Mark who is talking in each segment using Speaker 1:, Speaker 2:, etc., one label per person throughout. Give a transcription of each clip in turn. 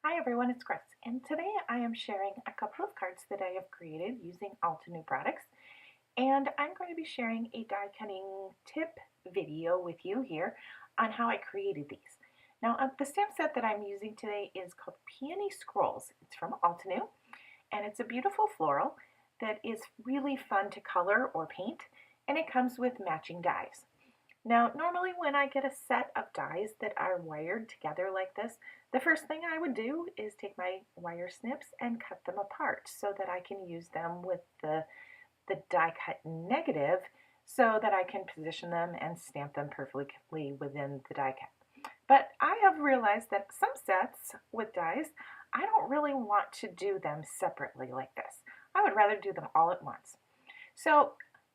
Speaker 1: Hi everyone, it's Chris, and today I am sharing a couple of cards that I have created using Altenew products, and I'm going to be sharing a die cutting tip video with you here on how I created these. Now, the stamp set that I'm using today is called Peony Scrolls. It's from Altenew, and it's a beautiful floral that is really fun to color or paint, and it comes with matching dies. Now, normally when I get a set of dies that are wired together like this, the first thing I would do is take my wire snips and cut them apart so that I can use them with the die cut negative so that I can position them and stamp them perfectly within the die cut. But I have realized that some sets with dies, I don't really want to do them separately like this. I would rather do them all at once. So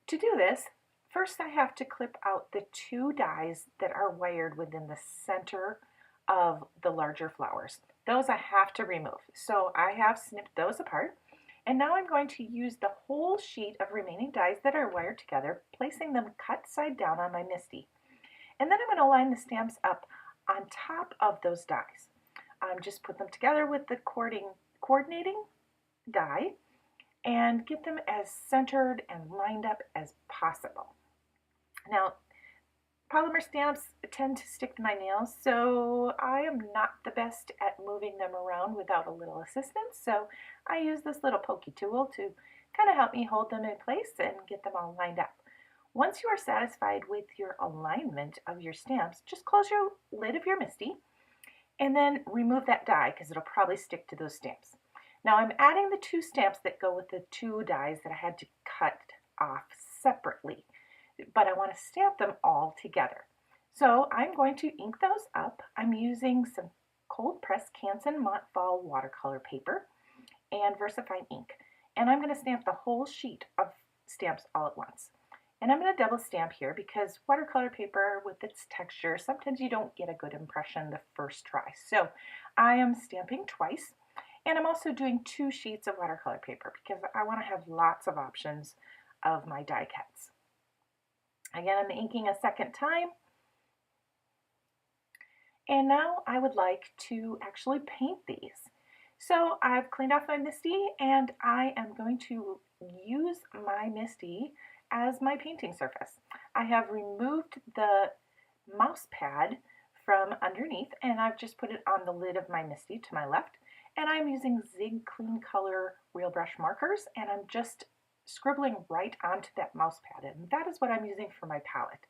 Speaker 1: to do this, first I have to clip out the two dies that are wired within the center of the larger flowers. Those I have to remove. So I have snipped those apart. And now I'm going to use the whole sheet of remaining dies that are wired together, placing them cut side down on my MISTI. And then I'm going to line the stamps up on top of those dies. Just put them together with the coordinating die and get them as centered and lined up as possible. Now, polymer stamps tend to stick to my nails, so I am not the best at moving them around without a little assistance, so I use this little pokey tool to kind of help me hold them in place and get them all lined up. Once you are satisfied with your alignment of your stamps, just close your lid of your MISTI and then remove that die because it'll probably stick to those stamps. Now I'm adding the two stamps that go with the two dies that I had to cut off separately, but I want to stamp them all together. So I'm going to ink those up. I'm using some cold pressed Canson Montfall watercolor paper and VersaFine ink. And I'm going to stamp the whole sheet of stamps all at once. And I'm going to double stamp here because watercolor paper with its texture, sometimes you don't get a good impression the first try. So I am stamping twice. And I'm also doing two sheets of watercolor paper because I want to have lots of options of my die cuts. Again, I'm inking a second time. And now I would like to actually paint these. So I've cleaned off my MISTI and I am going to use my MISTI as my painting surface. I have removed the mouse pad from underneath and I've just put it on the lid of my MISTI to my left. And I'm using Zig Clean Color Real Brush markers and I'm just scribbling right onto that mouse pad, and that is what I'm using for my palette.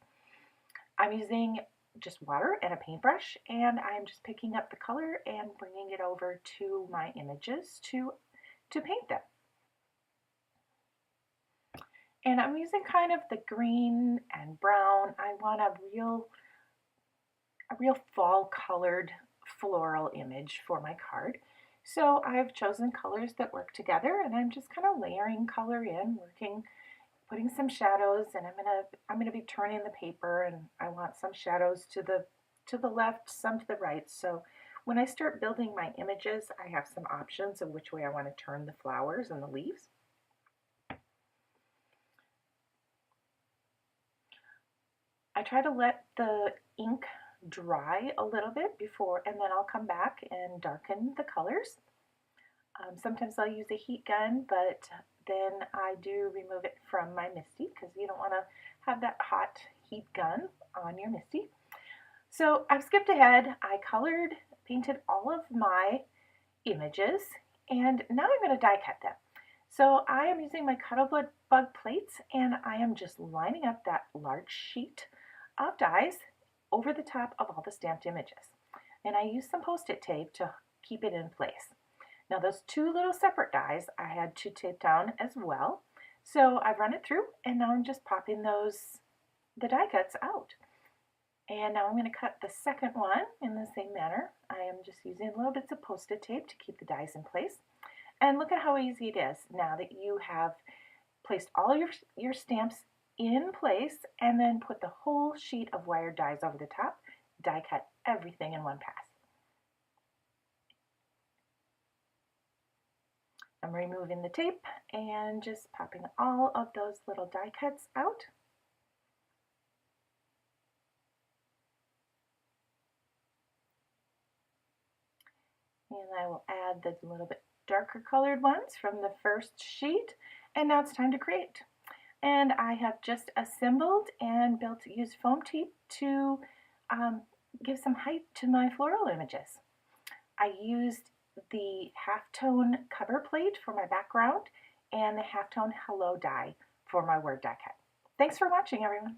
Speaker 1: I'm using just water and a paintbrush, and I'm just picking up the color and bringing it over to my images to paint them. And I'm using kind of the green and brown. I want a real fall colored floral image for my card. So I've chosen colors that work together, and I'm just kind of layering color in, putting some shadows, and I'm gonna be turning the paper, and I want some shadows to the left, some to the right. So when I start building my images, I have some options of which way I want to turn the flowers and the leaves. I try to let the ink dry a little bit before, and then I'll come back and darken the colors. Sometimes I'll use a heat gun, but then I do remove it from my MISTI because you don't want to have that hot heat gun on your MISTI. So I've skipped ahead. I painted all of my images, and now I'm going to die cut them. So I am using my Cuttlebug plates, and I am just lining up that large sheet of dies over the top of all the stamped images. And I used some Post-it tape to keep it in place. Now those two little separate dies I had to tape down as well. So I've run it through, and now I'm just popping the die cuts out. And now I'm going to cut the second one in the same manner. I am just using little bits of Post-it tape to keep the dies in place. And look at how easy it is now that you have placed all your stamps in place and then put the whole sheet of wired dies over the top. Die cut everything in one pass. I'm removing the tape and just popping all of those little die cuts out. And I will add the little bit darker colored ones from the first sheet. And now it's time to create. And I have just assembled and used foam tape to give some height to my floral images. I used the halftone cover plate for my background and the halftone hello die for my word die cut. Thanks for watching, everyone.